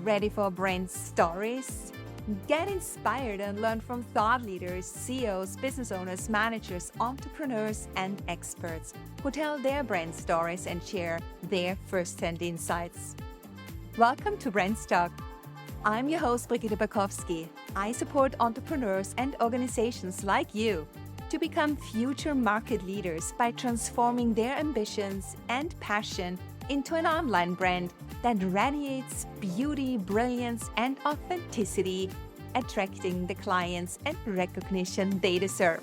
Ready for brand stories? Get inspired and learn from thought leaders, CEOs, business owners, managers, entrepreneurs, and experts who tell their brand stories and share their first-hand insights. Welcome to Brand Talk. I'm your host, Brigitte. I support entrepreneurs and organizations like you to become future market leaders by transforming their ambitions and passion into an online brand that radiates beauty, brilliance, and authenticity, attracting the clients and recognition they deserve.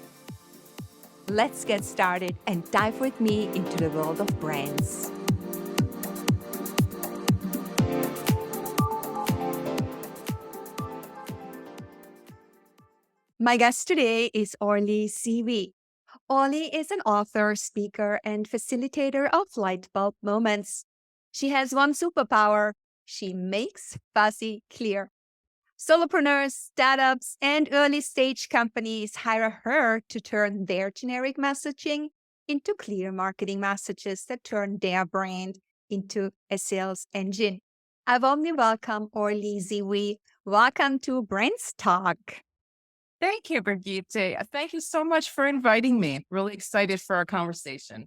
Let's get started and dive with me into the world of brands. My guest today is Orly Zeewy. Orly is an author, speaker, and facilitator of light bulb moments. She has one superpower: she makes fuzzy clear. Solopreneurs, startups, and early-stage companies hire her to turn their generic messaging into clear marketing messages that turn their brand into a sales engine. I warmly welcome Orly Zeewy. Welcome to Brands Talk. Thank you, Brigitte. Thank you so much for inviting me. Really excited for our conversation.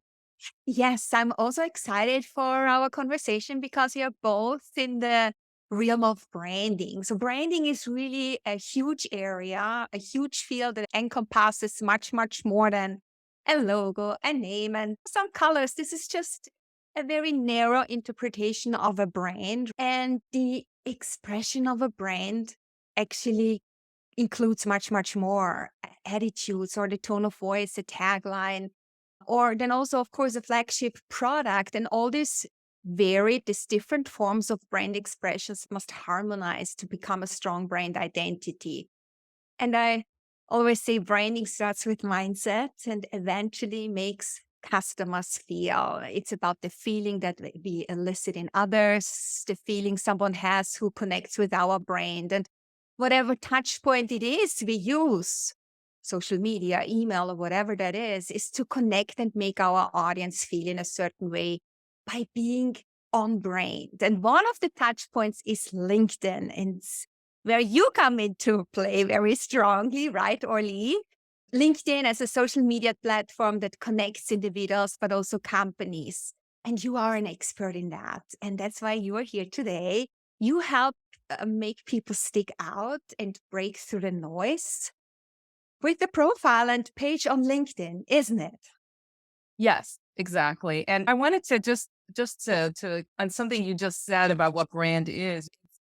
Yes, I'm also excited for our conversation because we are both in the realm of branding. So branding is really a huge area, a huge field that encompasses much, much more than a logo, a name, and some colors. This is just a very narrow interpretation of a brand. And the expression of a brand actually includes much, much more: attitudes or the tone of voice, the tagline, or then also, of course, a flagship product. And all these different forms of brand expressions must harmonize to become a strong brand identity. And I always say branding starts with mindset and eventually makes customers feel. It's about the feeling that we elicit in others, the feeling someone has who connects with our brand. And whatever touch point it is we use, social media, email, or whatever that is to connect and make our audience feel in a certain way by being on brand. And one of the touch points is LinkedIn, and where you come into play very strongly, right, Orly? LinkedIn as a social media platform that connects individuals, but also companies. And you are an expert in that. And that's why you are here today. You help make people stick out and break through the noise with the profile and page on LinkedIn, isn't it? Yes, exactly. And I wanted to just to on something you just said about what brand is.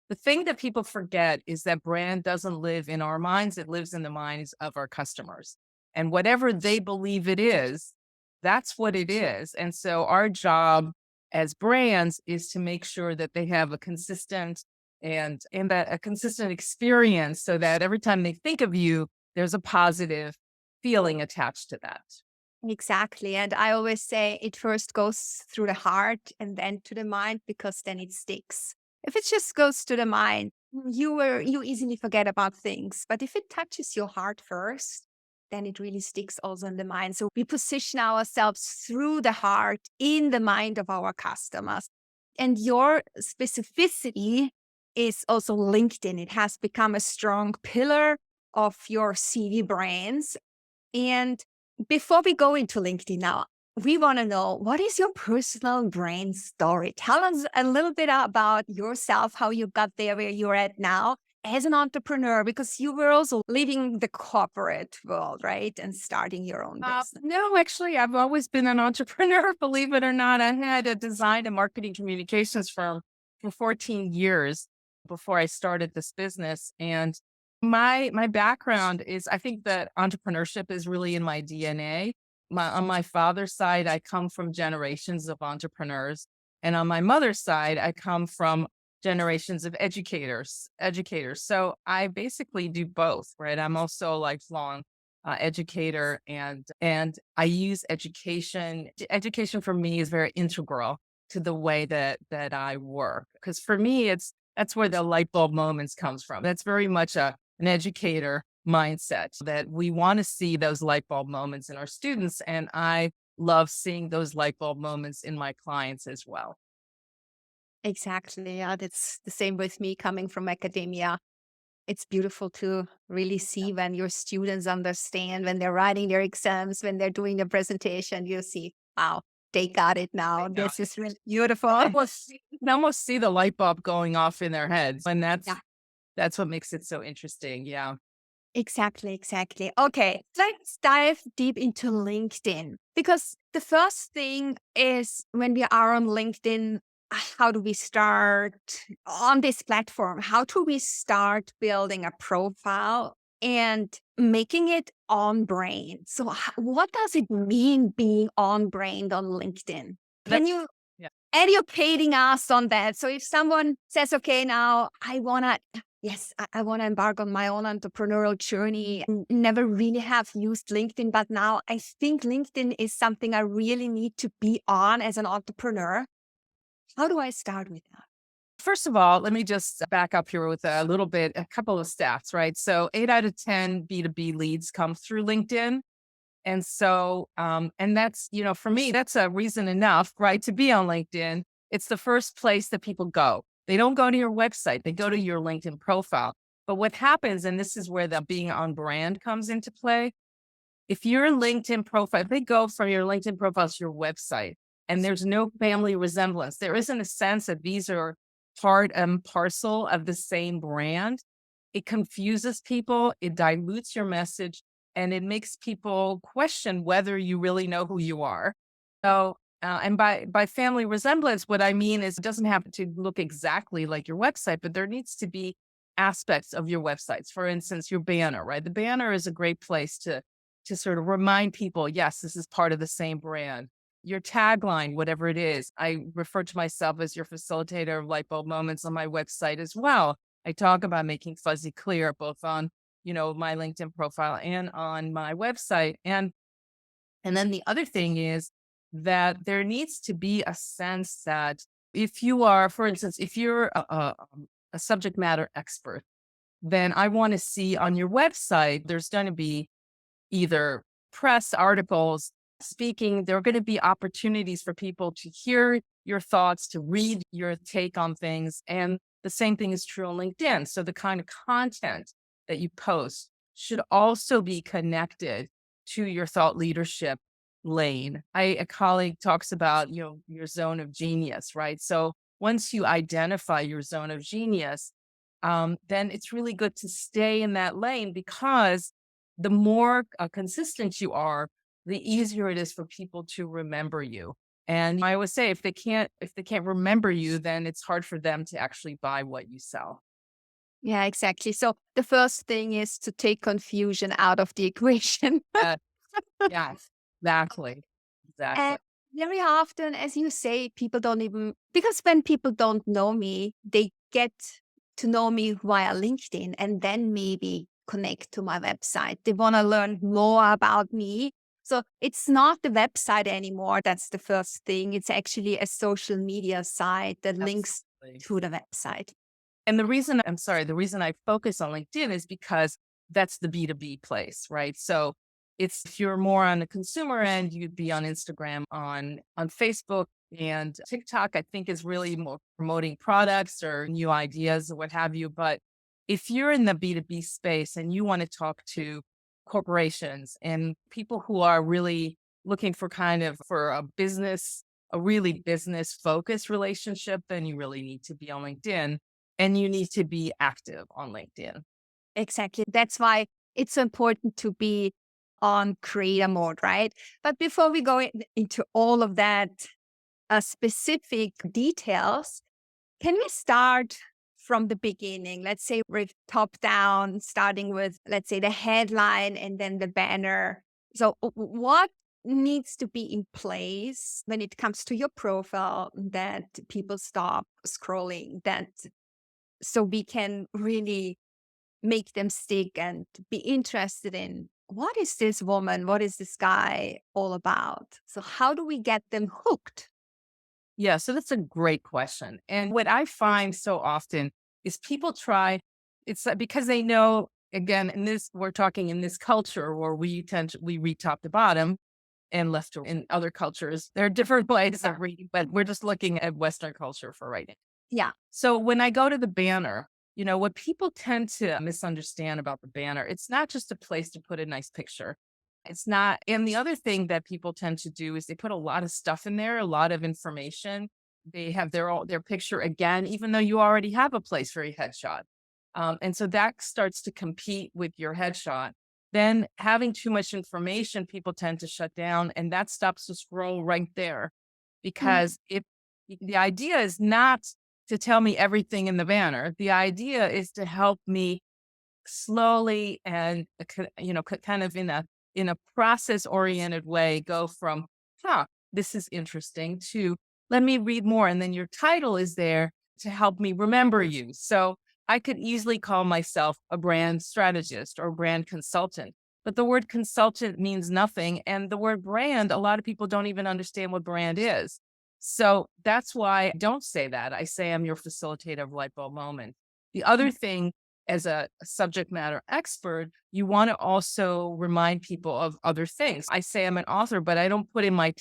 The thing that people forget is that brand doesn't live in our minds; it lives in the minds of our customers. And whatever they believe it is, that's what it is. And so our job as brands is to make sure that they have a consistent and that a consistent experience, so that every time they think of you, there's a positive feeling attached to that. Exactly. And I always say it first goes through the heart and then to the mind, because then it sticks. If it just goes to the mind, you easily forget about things. But if it touches your heart first, then it really sticks also in the mind. So we position ourselves through the heart in the mind of our customers. And your specificity is also LinkedIn. It has become a strong pillar of your CV brands. And before we go into LinkedIn now, we want to know, what is your personal brand story? Tell us a little bit about yourself, how you got there where you're at now as an entrepreneur, because you were also leaving the corporate world, right? And starting your own business. No, actually, I've always been an entrepreneur, believe it or not. I had a design and marketing communications firm for 14 years before I started this business. And my background is, I think that entrepreneurship is really in my DNA. On my father's side, I come from generations of entrepreneurs. And on my mother's side, I come from generations of educators. So I basically do both, right? I'm also a lifelong educator, and I use education. Education for me is very integral to the way that I work, because for me, that's where the light bulb moments comes from. That's very much an educator mindset that we want to see those light bulb moments in our students. And I love seeing those light bulb moments in my clients as well. Exactly. Yeah, that's the same with me coming from academia. It's beautiful to really see when your students understand, when they're writing their exams, when they're doing a presentation, you see, wow, they got it now. I know. This is really beautiful. You can almost see the light bulb going off in their heads. And Yeah, that's what makes it so interesting. Yeah. exactly, exactly. Okay, let's dive deep into LinkedIn because the first thing is when we are on LinkedIn, how do we start on this platform? How do we start building a profile and making it on brand? So, what does it mean being on brand on LinkedIn? Can That's you yeah. educating us on that? So, if someone says, okay, now I want to yes, I want to embark on my own entrepreneurial journey. Never really have used LinkedIn, but now I think LinkedIn is something I really need to be on as an entrepreneur. How do I start with that? First of all, let me just back up here with a couple of stats, right? So 8 out of 10 B2B leads come through LinkedIn. And so, and that's, for me, that's a reason enough, right, to be on LinkedIn. It's the first place that people go. They don't go to your website, they go to your LinkedIn profile. But what happens, and this is where the being on brand comes into play, if your LinkedIn profile, if they go from your LinkedIn profile to your website and there's no family resemblance, there isn't a sense that these are part and parcel of the same brand, it confuses people, it dilutes your message, and it makes people question whether you really know who you are. So, and by family resemblance, what I mean is it doesn't have to look exactly like your website, but there needs to be aspects of your websites. For instance, your banner, right? The banner is a great place to sort of remind people, yes, this is part of the same brand. Your tagline, whatever it is, I refer to myself as your facilitator of light bulb moments on my website as well. I talk about making fuzzy clear both on, my LinkedIn profile and on my website. And then the other thing is that there needs to be a sense that if you are, for instance, if you're a subject matter expert, then I want to see on your website, there's going to be either press articles, speaking. There are going to be opportunities for people to hear your thoughts, to read your take on things. And the same thing is true on LinkedIn. So the kind of content that you post should also be connected to your thought leadership lane. A colleague talks about, your zone of genius, right? So once you identify your zone of genius, then it's really good to stay in that lane because the more consistent you are, the easier it is for people to remember you. And I always say, if they can't remember you, then it's hard for them to actually buy what you sell. Yeah, exactly. So the first thing is to take confusion out of the equation. Uh, yes, exactly, exactly. And very often, as you say, people don't even, because when people don't know me, they get to know me via LinkedIn and then maybe connect to my website. They want to learn more about me. So it's not the website anymore. That's the first thing. It's actually a social media site that links Absolutely. to the website. And the reason I focus on LinkedIn is because that's the B2B place, right? So it's if you're more on the consumer end, you'd be on Instagram, on Facebook and TikTok, I think is really more promoting products or new ideas or what have you. But if you're in the B2B space and you want to talk to corporations and people who are really looking for a really business focused relationship, then you really need to be on LinkedIn and you need to be active on LinkedIn. Exactly. That's why it's so important to be on creator mode, right? But before we go into all of that specific details, can we start from the beginning? Let's say with top down, starting with, let's say, the headline and then the banner. So, what needs to be in place when it comes to your profile that people stop scrolling, that so we can really make them stick and be interested in what is this woman, what is this guy all about? So, how do we get them hooked? Yeah, so that's a great question. And what I find so often is people try, because they know again, we're talking in this culture where we read top to bottom and left to in other cultures. There are different ways of reading, but we're just looking at Western culture for writing. Yeah. So when I go to the banner, what people tend to misunderstand about the banner, it's not just a place to put a nice picture. It's not. And the other thing that people tend to do is they put a lot of stuff in there, a lot of information. They have their picture again, even though you already have a place for your headshot. And so that starts to compete with your headshot. Then having too much information, people tend to shut down, and that stops the scroll right there. Mm, Because if the idea is not to tell me everything in the banner, the idea is to help me slowly and kind of in a process oriented way go from this is interesting to let me read more, and then your title is there to help me remember you. So I could easily call myself a brand strategist or brand consultant, but the word consultant means nothing, and the word brand, a lot of people don't even understand what brand is. So that's why I don't say that. I say I'm your facilitator of light bulb moment. The other thing, as a subject matter expert, you want to also remind people of other things. I say I'm an author, but I don't put in my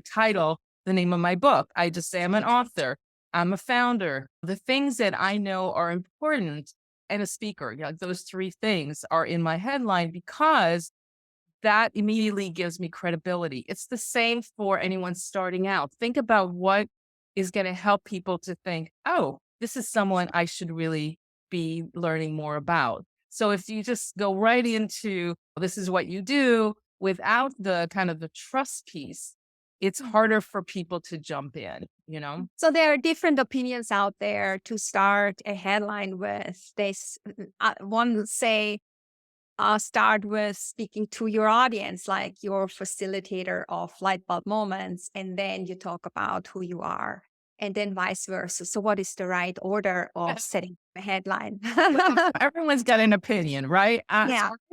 title the name of my book. I just say I'm an author. I'm a founder. The things that I know are important and a speaker, those three things are in my headline because that immediately gives me credibility. It's the same for anyone starting out. Think about what is going to help people to think, oh, this is someone I should really be learning more about. So if you just go right into this is what you do without the kind of the trust piece, it's harder for people to jump in. So there are different opinions out there to start a headline with. One say, start with speaking to your audience, like your facilitator of light bulb moments, and then you talk about who you are, and then vice versa. So, what is the right order of setting a headline? Well, everyone's got an opinion, right? So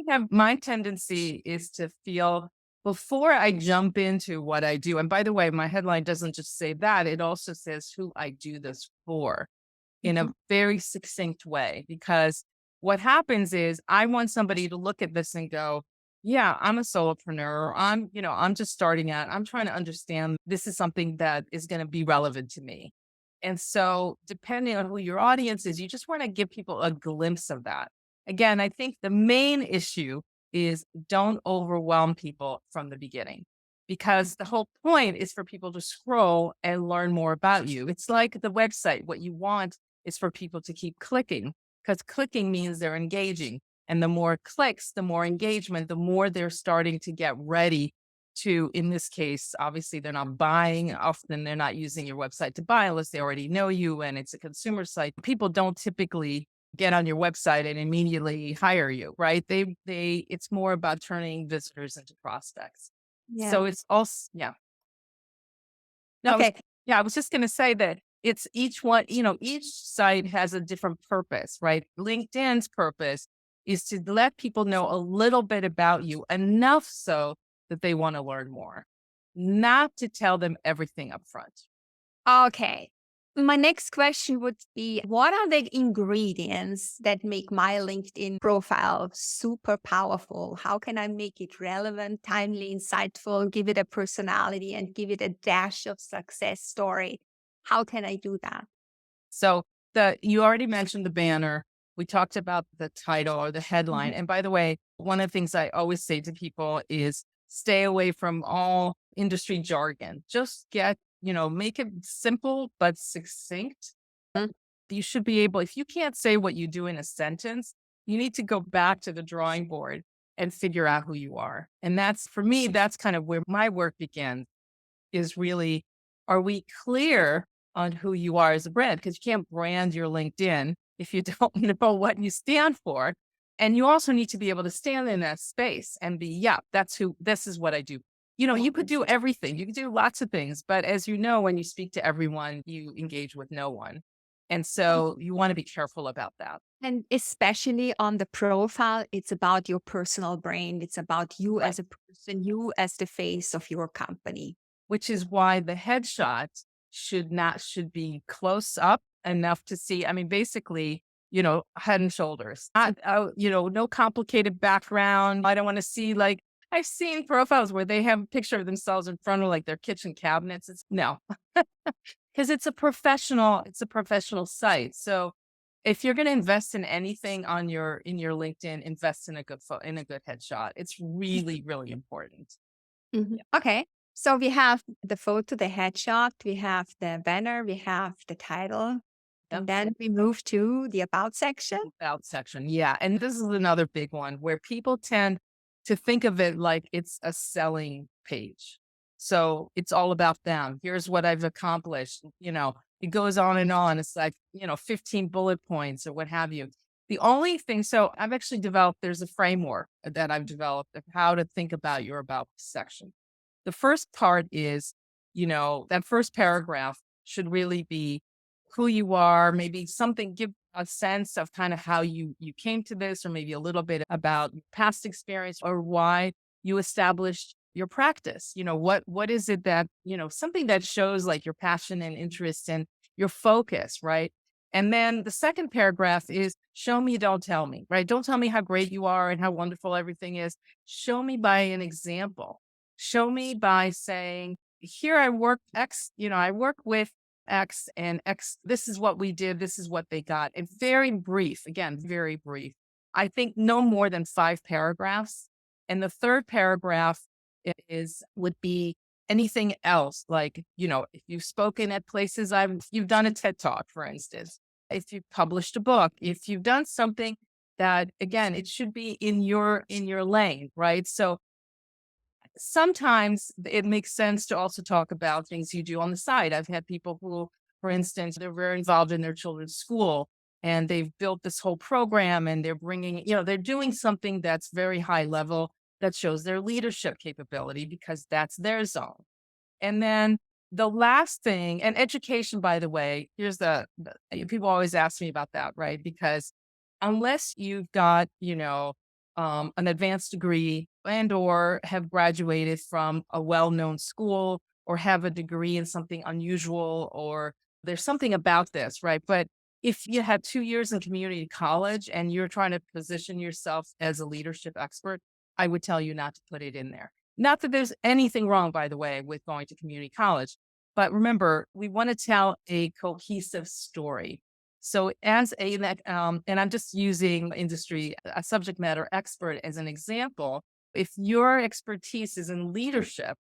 Yeah. my tendency is to feel before I jump into what I do. And by the way, my headline doesn't just say that, it also says who I do this for in a Mhm. very succinct way. Because what happens is I want somebody to look at this and go, yeah, I'm a solopreneur. I'm just starting out. I'm trying to understand this is something that is going to be relevant to me. And so, depending on who your audience is, you just want to give people a glimpse of that. Again, I think the main issue is don't overwhelm people from the beginning because the whole point is for people to scroll and learn more about you. It's like the website. What you want is for people to keep clicking because clicking means they're engaging. And the more clicks, the more engagement, the more they're starting to get ready to, in this case, obviously they're not buying. Often they're not using your website to buy unless they already know you and it's a consumer site. People don't typically get on your website and immediately hire you, right? It's more about turning visitors into prospects. Yeah. So it's also, yeah. No, Okay. I was just going to say that it's each one, each site has a different purpose, right? LinkedIn's purpose is to let people know a little bit about you, enough so that they want to learn more, not to tell them everything up front. Okay. My next question would be, what are the ingredients that make my LinkedIn profile super powerful? How can I make it relevant, timely, insightful, give it a personality, and give it a dash of success story? How can I do that? So you already mentioned the banner. We talked about the title or the headline. Mhm. And by the way, one of the things I always say to people is stay away from all industry jargon. Just make it simple but succinct. You should be able, if you can't say what you do in a sentence, you need to go back to the drawing board and figure out who you are. And that's for me, that's kind of where my work begins is really, are we clear on who you are as a brand? Because you can't brand your LinkedIn if you don't know what you stand for. And you also need to be able to stand in that space and be, yeah, this is what I do. You could do everything. You could do lots of things. But as you know, when you speak to everyone, you engage with no one. And so you want to be careful about that. And especially on the profile, it's about your personal brand. It's about you Right. as a person, you as the face of your company. Which is why the headshot should be close up enough to see. I mean, basically, head and shoulders. Not, no complicated background. I don't want to see like I've seen profiles where they have a picture of themselves in front of like their kitchen cabinets. It's no, because it's a professional site. So if you're going to invest in anything on in your LinkedIn, invest in a in a good headshot. It's really, really important. Mhm. Okay. So we have the photo, the headshot, we have the banner, we have the title, Yep. and then we move to the about section. About section. Yeah. And this is another big one where people tend to think of it like it's a selling page. So it's all about them. Here's what I've accomplished. It goes on and on. It's like, 15 bullet points or what have you. The only thing, so I've actually developed, there's a framework that I've developed of how to think about your about section. The first part is, that first paragraph should really be who you are, maybe something, give a sense of kind of how you came to this, or maybe a little bit about your past experience or why you established your practice. What is it that, something that shows like your passion and interest and your focus, right? And then the second paragraph is show me, don't tell me, right? Don't tell me how great you are and how wonderful everything is. Show me by an example. Show me by saying, here I work X, I work with X and X. This is what we did. This is what they got. And very brief, again, very brief. I think no more than 5 paragraphs. And the third paragraph would be anything else. Like, if you've spoken at places, you've done a TED Talk, for instance, if you've published a book, if you've done something that, again, it should be in your lane, right? So sometimes it makes sense to also talk about things you do on the side. I've had people who, for instance, they're very involved in their children's school and they've built this whole program and they're bringing, they're doing something that's very high level that shows their leadership capability because that's their zone. And then the last thing, and education, by the way, here's people always ask me about that, right? Because unless you've got, an advanced degree and or have graduated from a well-known school or have a degree in something unusual or there's something about this, right? But if you had 2 years in community college and you're trying to position yourself as a leadership expert, I would tell you not to put it in there. Not that there's anything wrong, by the way, with going to community college, but remember, we want to tell a cohesive story. So and I'm just using a subject matter expert as an example. If your expertise is in leadership,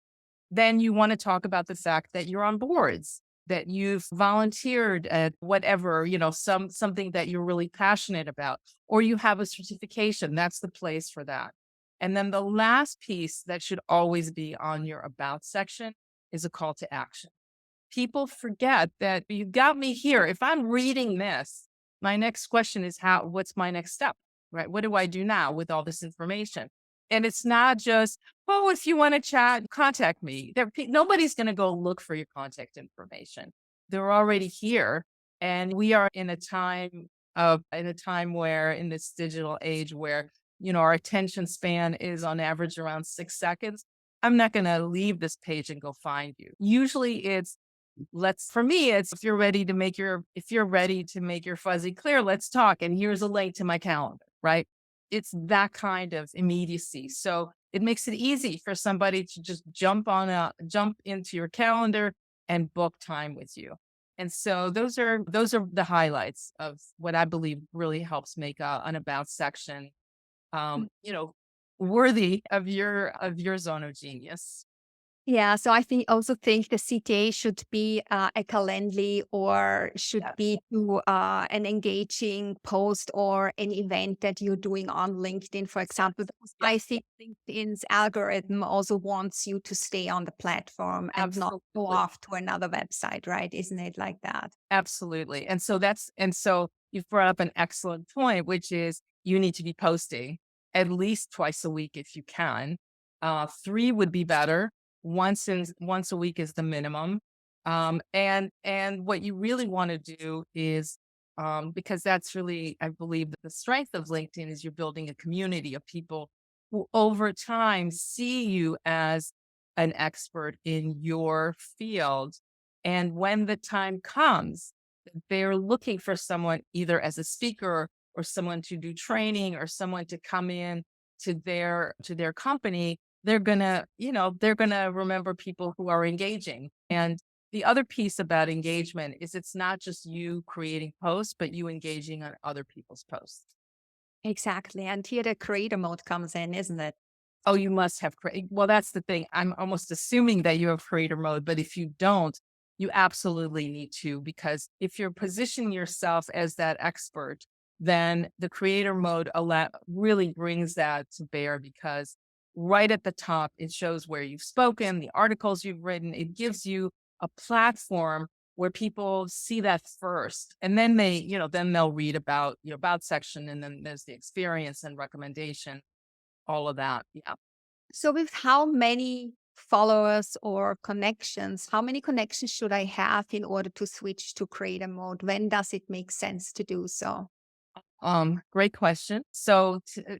then you want to talk about the fact that you're on boards, that you've volunteered at whatever, something that you're really passionate about, or you have a certification. That's the place for that. And then the last piece that should always be on your about section is a call to action. People forget that you got me here. If I'm reading this, my next question is what's my next step, right? What do I do now with all this information? And it's not just, oh, if you want to chat, contact me. Nobody's going to go look for your contact information. They're already here. And we are in a time where in this digital age where, our attention span is on average around 6 seconds. I'm not going to leave this page and go find you. Usually for me, it's if you're ready to make your fuzzy clear, let's talk. And here's a link to my calendar, right? It's that kind of immediacy. So it makes it easy for somebody to just jump into your calendar and book time with you. And so those are the highlights of what I believe really helps make an about section, um, you know, worthy of your zone of genius. Yeah, so I think the CTA should be a Calendly or should Yes. be to an engaging post or an event that you're doing on LinkedIn, for example. Because Yep. I think LinkedIn's algorithm also wants you to stay on the platform and not go Absolutely. off to another website, right? Isn't it like that? Absolutely. And so you've brought up an excellent point, which is you need to be posting at least twice a week if you can. 3 would be better. Once a week is the minimum. And what you really want to do is because that's really, I believe that the strength of LinkedIn is you're building a community of people who over time see you as an expert in your field. And when the time comes, they're looking for someone either as a speaker or someone to do training or someone to come in to their company, they're gonna, they're gonna remember people who are engaging. And the other piece about engagement is it's not just you creating posts, but you engaging on other people's posts. Exactly. And here the creator mode comes in, isn't it? Oh, you must have well, that's the thing. I'm almost assuming that you have creator mode, but if you don't, you absolutely need to, because if you're positioning yourself as that expert, then the creator mode really brings that to bear, because right at the top, it shows where you've spoken, the articles you've written. It gives you a platform where people see that first. And then then they'll read about your about section. And then there's the experience and recommendation, all of that. Yeah. So, with how many followers or connections, how many connections should I have in order to switch to creator mode? When does it make sense to do so? Great question. So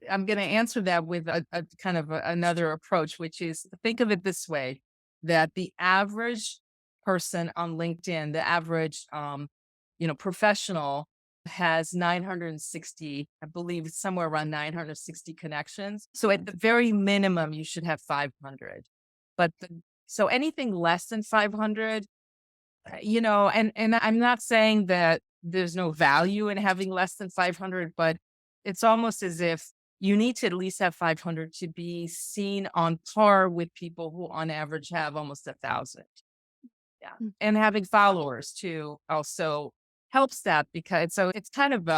I'm going to answer that with a kind of another approach, which is, think of it this way: that the average person on LinkedIn, the average, professional, has 960, I believe it's somewhere around 960 connections. So at the very minimum, you should have 500. But so anything less than 500, and I'm not saying that there's no value in having less than 500, but it's almost as if you need to at least have 500 to be seen on par with people who on average have almost 1,000. Yeah. Mm. And having followers too also helps that, because so it's kind of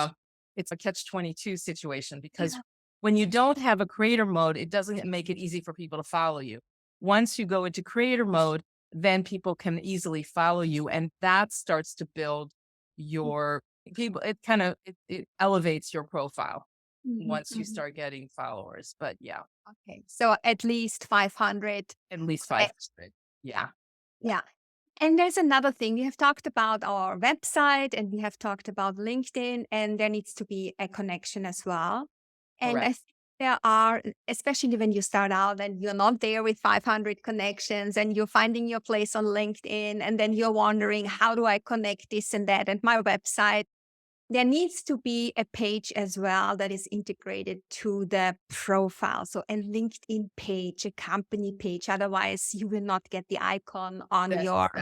it's a catch-22 situation, because Yeah. when you don't have a creator mode, it doesn't make it easy for people to follow you. Once you go into creator mode, then people can easily follow you, and that starts to build your people. It kind of it elevates your profile Mhm, once you mhm. start getting followers. But yeah, Okay. So, at least 500. at least Eh, 500. Yeah, Yeah. And there's another thing. We have talked about our website and we have talked about LinkedIn, and there needs to be a connection as well. And I correct. think there are, especially when you start out and you're not there with 500 connections and you're finding your place on LinkedIn, and then you're wondering, how do I connect this and that and my website? There needs to be a page as well that is integrated to the profile. So a LinkedIn page, a company page. Otherwise, you will not get the icon That's exactly.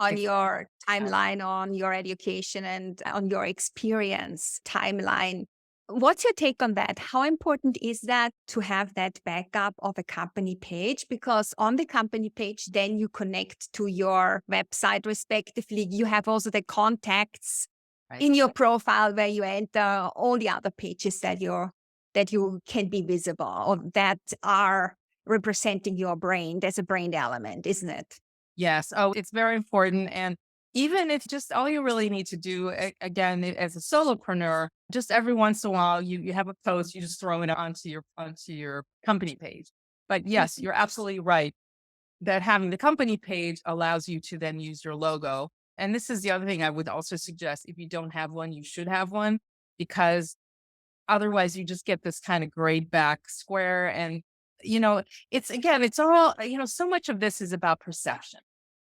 on your Exactly. timeline, on your education, and on your experience timeline. What's your take on that? How important is that to have that backup of a company page? Because on the company page, then you connect to your website respectively. You have also the contacts Right. in your profile where you enter all the other pages that you can be visible or that are representing your brand as a brand element, isn't it? Yes. Oh, it's very important. And even if just all you really need to do, again, as a solopreneur, just every once in a while, you have a post, you just throw it onto your company page. But yes, you're absolutely right that having the company page allows you to then use your logo. And this is the other thing I would also suggest: if you don't have one, you should have one, because otherwise, you just get this kind of grayed back square. And, it's again, it's all, so much of this is about perception.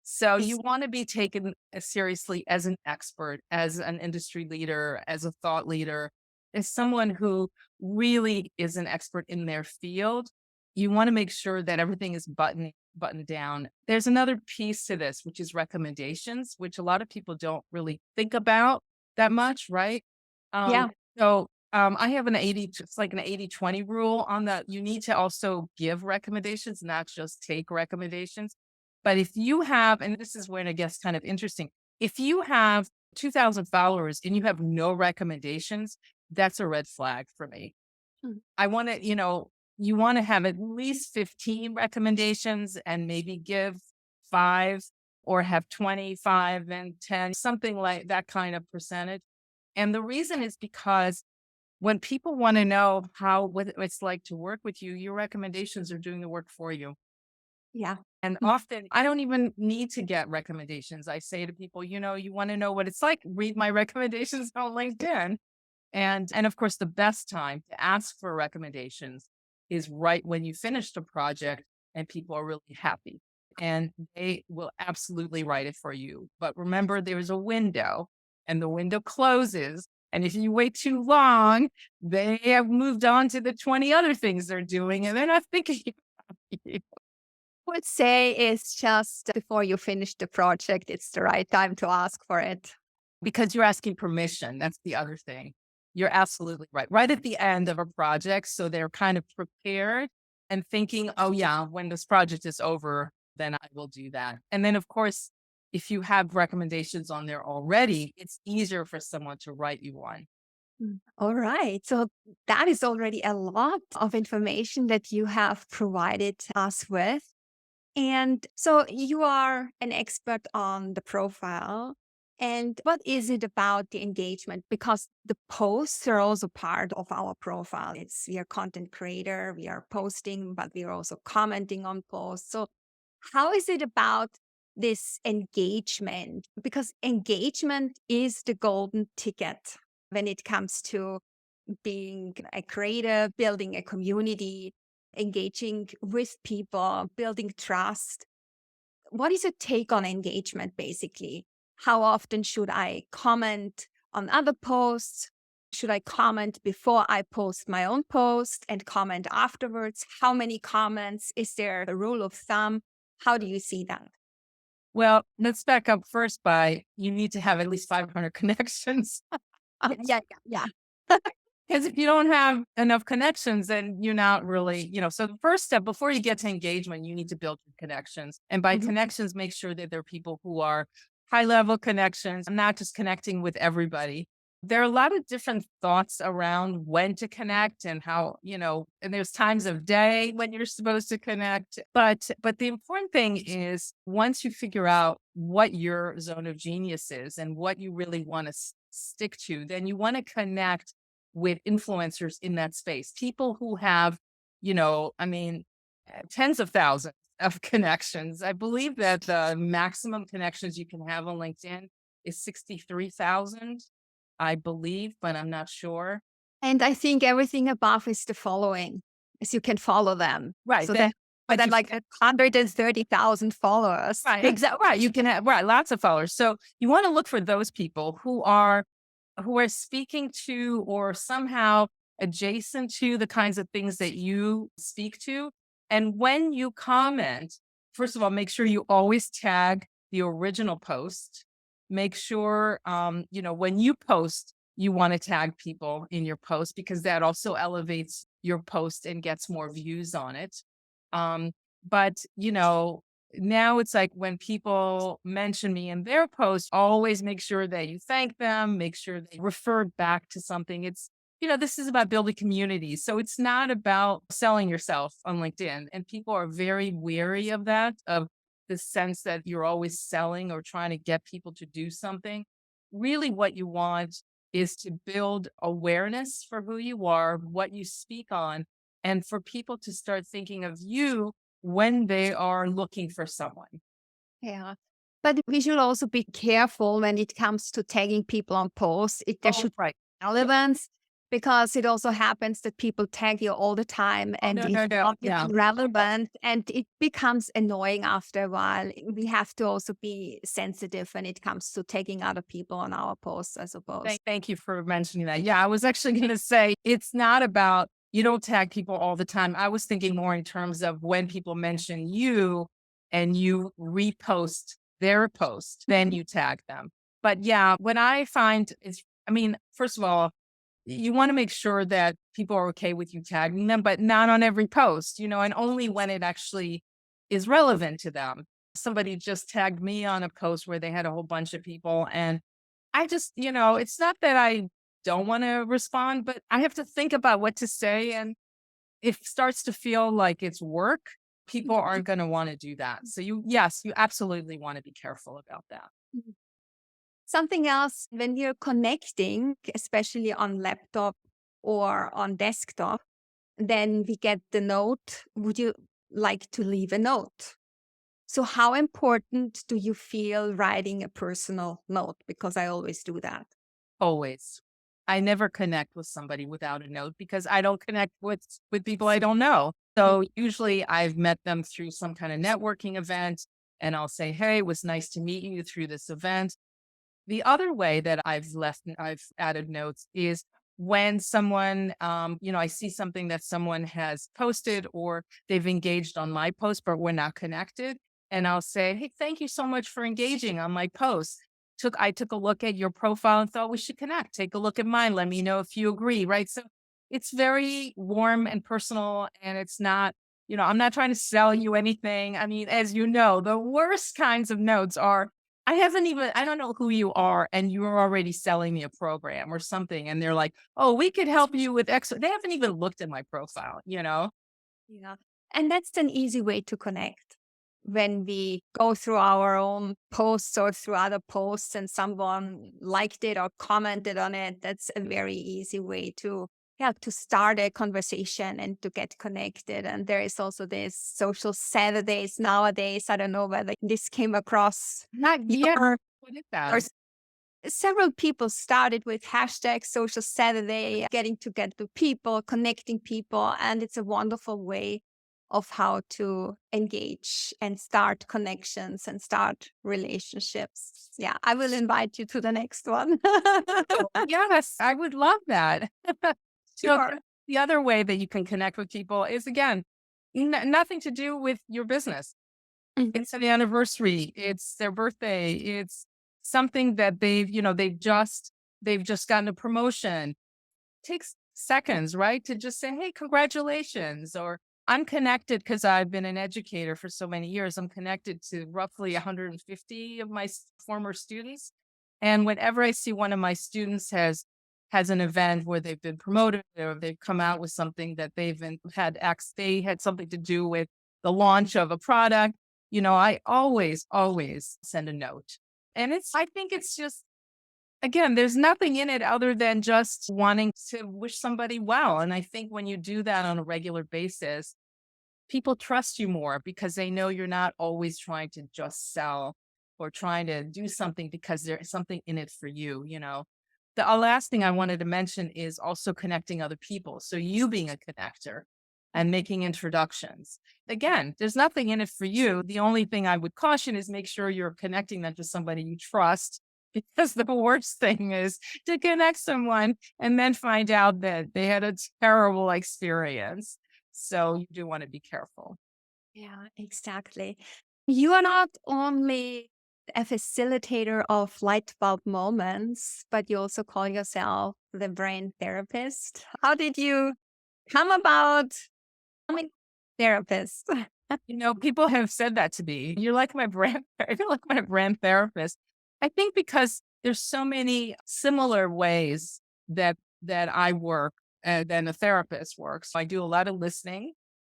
So you Yes. want to be taken as seriously as an expert, as an industry leader, as a thought leader, as someone who really is an expert in their field. You want to make sure that everything is buttoned down. There's another piece to this, which is recommendations, which a lot of people don't really think about that much, right? Yeah. I have it's like an 80-20 rule on that. You need to also give recommendations, not just take recommendations. But if you have, and this is when it gets kind of interesting, if you have 2,000 followers and you have no recommendations, that's a red flag for me. Mm. I want to, you want to have at least 15 recommendations and maybe give five, or have 25 and 10, something like that kind of percentage. And the reason is because when people want to know what it's like to work with you, your recommendations are doing the work for you. Yeah. And Mm. often I don't even need to get recommendations. I say to people, you want to know what it's like, read my recommendations on LinkedIn. And of course, the best time to ask for recommendations is right when you finish the project and people are really happy. And they will absolutely write it for you. But remember, there's a window. and the window closes. And if you wait too long, they have moved on to the 20 other things they're doing and they're not thinking about you. Would say it's just before you finish the project, it's the right time to ask for it. Because you're asking permission. That's the other thing. You're absolutely right. Right at the end of a project. So they're kind of prepared and thinking, oh, yeah, when this project is over, then I will do that. And then, of course, if you have recommendations on there already, it's easier for someone to write you one. All right. So that is already a lot of information that you have provided us with. And so you are an expert on the profile. And what is it about the engagement? Because the posts are also part of our profile. It's we are content creator, we are posting, but we are also commenting on posts. So how is it about this engagement? Because engagement is the golden ticket when it comes to being a creator, building a community, engaging with people, building trust. What is your take on engagement basically? How often should I comment on other posts? Should I comment before I post my own post and comment afterwards? How many comments? Is there a rule of thumb? How do you see that? Well, let's back up first by you need to have at least 500 connections. Yeah, yeah, yeah. Because if you don't have enough connections, then you're not really, so the first step before you get to engagement, you need to build your connections. And by Mhm. connections, make sure that they're people who are high level connections, not just connecting with everybody. There are a lot of different thoughts around when to connect and how, and there's times of day when you're supposed to connect. But the important thing is once you figure out what your zone of genius is and what you really want to stick to, then you want to connect with influencers in that space, people who have, tens of thousands of connections. I believe that the maximum connections you can have on LinkedIn is 63,000, I believe, but I'm not sure. And I think everything above is the following, as you can follow them. Right. So that But that you like 130,000 followers. right, exactly right. You can have lots of followers. So you want to look for those people who are speaking to or somehow adjacent to the kinds of things that you speak to. And when you comment, first of all, make sure you always tag the original post. Make sure, when you post, you want to tag people in your post because that also elevates your post and gets more views on it. But, now it's like when people mention me in their post, always make sure that you thank them, make sure they refer back to something. This is about building communities. So it's not about selling yourself on LinkedIn. And people are very wary of that, of the sense that you're always selling or trying to get people to do something. Really, what you want is to build awareness for who you are, what you speak on, and for people to start thinking of you when they are looking for someone. Yeah. But we should also be careful when it comes to tagging people on posts. There Oh, should right. be Yep. relevance because it also happens that people tag you all the time Oh, and no, it's no, no. not Yeah. even relevant and it becomes annoying after a while. We have to also be sensitive when it comes to tagging other people on our posts, I suppose. Thank you for mentioning that. Yeah, I was actually going to say it's not about you don't tag people all the time. I was thinking more in terms of when people mention you and you repost their post, then you tag them. But yeah, what I find is, first of all, you want to make sure that people are okay with you tagging them, but not on every post, and only when it actually is relevant to them. Somebody just tagged me on a post where they had a whole bunch of people. And I just, it's not that I don't want to respond, but I have to think about what to say. And if it starts to feel like it's work, people aren't going to want to do that. So yes, you absolutely want to be careful about that. Something else, when you're connecting, especially on laptop or on desktop, then we get the note, would you like to leave a note? So how important do you feel writing a personal note? Because I always do that. Always. I never connect with somebody without a note because I don't connect with people I don't know. So usually I've met them through some kind of networking event and I'll say, "Hey, it was nice to meet you through this event." The other way that I've added notes is when someone, I see something that someone has posted or they've engaged on my post, but we're not connected. And I'll say, hey, thank you so much for engaging on my post. I took a look at your profile and thought we should connect. Take a look at mine. Let me know if you agree. Right. So it's very warm and personal, and it's not, I'm not trying to sell you anything. I mean, as you know, the worst kinds of notes are, I don't know who you are, and you're already selling me a program or something. And they're like, oh, we could help you with X. They haven't even looked at my profile. Yeah. And that's an easy way to connect. When we go through our own posts or through other posts and someone liked it or commented on it, that's a very easy way to, yeah, to start a conversation and to get connected. And there is also this social Saturdays nowadays. I don't know whether this came across Not yet. your, What is that? or several people started with hashtag social Saturday, getting together with people, connecting people, and it's a wonderful way of how to engage and start connections and start relationships. Yeah, I will invite you to the next one. Oh, yes, I would love that. So Sure. the other way that you can connect with people is, again, nothing to do with your business. Mhm. It's an anniversary, it's their birthday, it's something that they've just gotten a promotion. Takes seconds, right? To just say, "Hey, congratulations," or I'm connected because I've been an educator for so many years. I'm connected to roughly 150 of my former students. And whenever I see one of my students has an event where they've been promoted or they've come out with something that they had something to do with the launch of a product, I always send a note. And I think it's just, again, there's nothing in it other than just wanting to wish somebody well. And I think when you do that on a regular basis, people trust you more because they know you're not always trying to just sell or trying to do something because there's something in it for you. The last thing I wanted to mention is also connecting other people. So you being a connector and making introductions. Again, there's nothing in it for you. The only thing I would caution is make sure you're connecting them to somebody you trust, because the worst thing is to connect someone and then find out that they had a terrible experience. So you do want to be careful. Yeah, exactly. You are not only a facilitator of light bulb moments, but you also call yourself the brain therapist. How did you come about becoming a therapist? People have said that to me. You're like my brand. I feel like my brand therapist. I think because there's so many similar ways that I work than a therapist works. I do a lot of listening.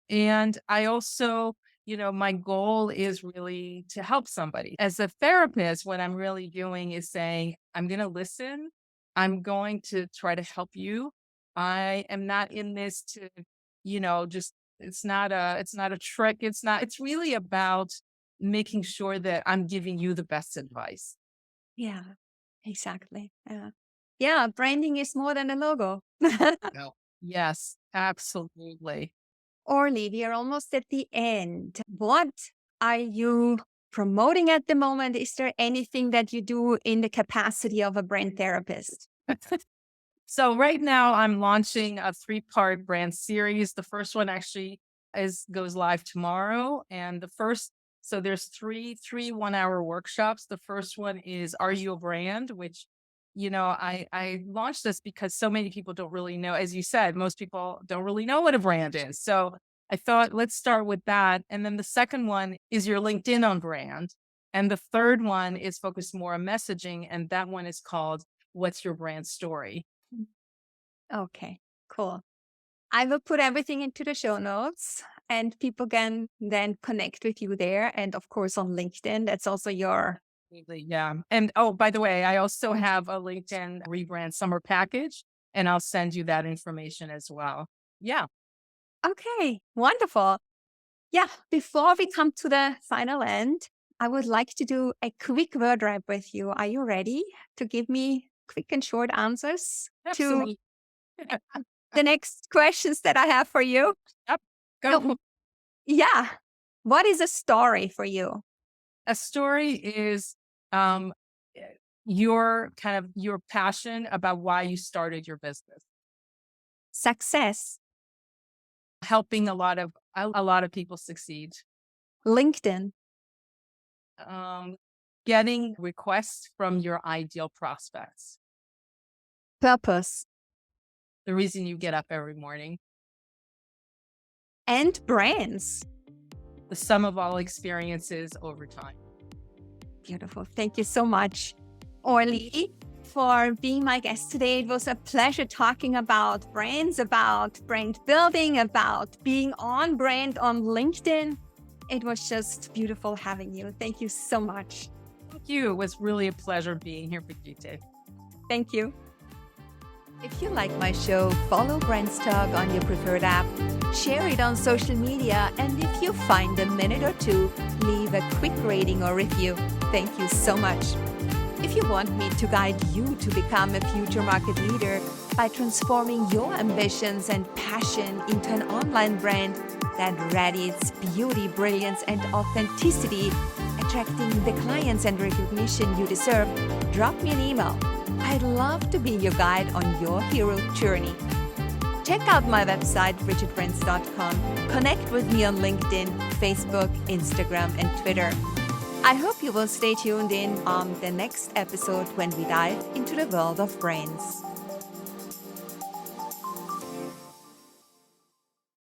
And I also, my goal is really to help somebody. As a therapist, what I'm really doing is saying, I'm going to listen. I'm going to try to help you. I am not in this to, just, it's not a trick. It's really about making sure that I'm giving you the best advice. Yeah, exactly. Yeah. Yeah, branding is more than a logo. No. Yes, absolutely. Orly, we are almost at the end. What are you promoting at the moment? Is there anything that you do in the capacity of a brand therapist? So right now I'm launching a three-part brand series. The first one actually is goes live tomorrow. And so there's three 1-hour workshops. The first one is Are You a Brand? Which, I launched this because so many people don't really know. As you said, most people don't really know what a brand is. So I thought, let's start with that. And then the second one is your LinkedIn on brand. And the third one is focused more on messaging. And that one is called What's Your Brand Story? Okay, cool. I will put everything into the show notes and people can then connect with you there. And of course, on LinkedIn, that's also your. Absolutely, yeah. And oh, by the way, I also have a LinkedIn rebrand summer package, and I'll send you that information as well. Yeah. Okay, wonderful. Yeah, before we come to the final end, I would like to do a quick word wrap with you. Are you ready to give me quick and short answers to Absolutely. the next questions that I have for you? Yep. So, Go. yeah, what is a story for you? A story is, um, your passion about why you started your business. Success. Helping a lot of people succeed. LinkedIn. Getting requests from your ideal prospects. Purpose. The reason you get up every morning. And brands. The sum of all experiences over time. Beautiful. Thank you so much, Orly, for being my guest today. It was a pleasure talking about brands, about brand building, about being on brand on LinkedIn. It was just beautiful having you. Thank you so much. Thank you. It was really a pleasure being here with you today. Thank you. If you like my show, follow Brands Talk on your preferred app, share it on social media, and if you find a minute or two, leave a quick rating or review. Thank you so much. If you want me to guide you to become a future market leader by transforming your ambitions and passion into an online brand that radiates beauty, brilliance, and authenticity, attracting the clients and recognition you deserve, drop me an email. I'd love to be your guide on your hero journey. Check out my website, BridgetBrands.com. Connect with me on LinkedIn, Facebook, Instagram, and Twitter. I hope you will stay tuned in on the next episode when we dive into the world of brands.